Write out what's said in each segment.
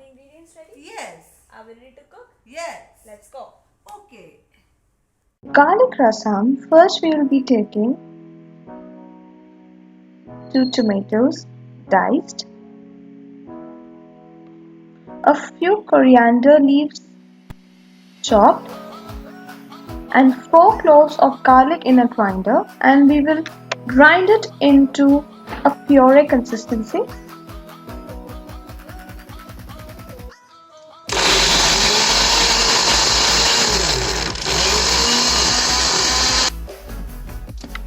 the ingredients ready? Yes. Are we ready to cook? Yes. Let's go. Okay. Garlic rasam. First we will be taking 2 tomatoes diced, a few coriander leaves chopped, and 4 cloves of garlic in a grinder, and we will grind it into a puree consistency.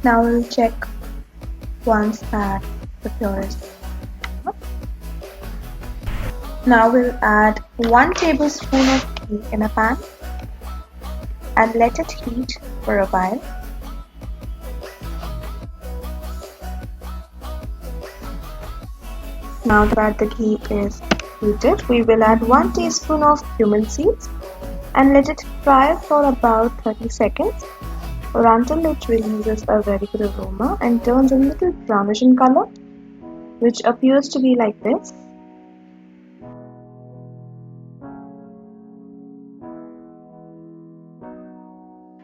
Now we'll check once that the puree is up. Now we'll add 1 tablespoon of ghee in a pan and let it heat for a while. Now that the ghee is heated, we will add 1 teaspoon of cumin seeds and let it fry for about 30 seconds or until it releases a very good aroma and turns a little brownish in color, which appears to be like this.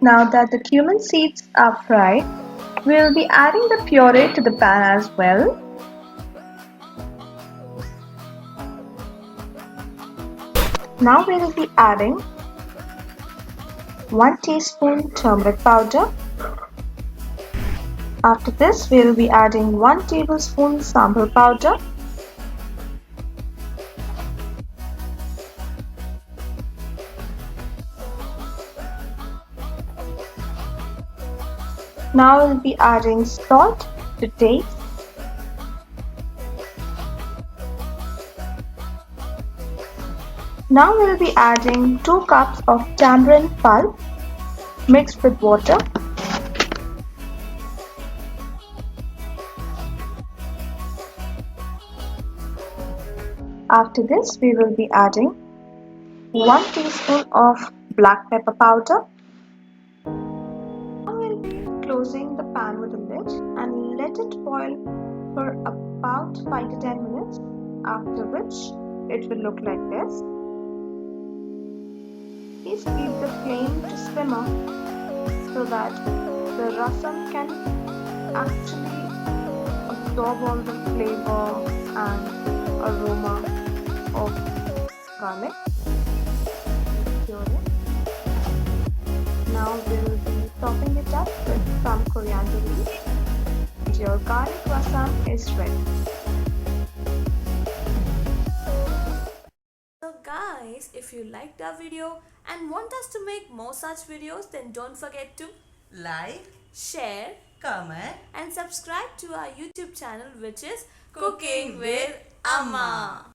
Now that the cumin seeds are fried, we will be adding the puree to the pan as well. Now we will be adding 1 teaspoon turmeric powder. After this, we will be adding 1 tablespoon sambar powder. Now we will be adding salt to taste. Now we will be adding 2 cups of tamarind pulp mixed with water. After this, we will be adding 1 teaspoon of black pepper powder. Now we will be closing the pan with a lid and let it boil for about 5 to 10 minutes, after which it will look like this. Please keep the flame to simmer so that the rasam can actually absorb all the flavor and aroma of garlic puree. Now we will be topping it up with some coriander leaves. And your garlic rasam is ready. So guys, if you liked our video and want us to make more such videos, then don't forget to Like, share comment, and subscribe to our YouTube channel, which is Cooking with Amma.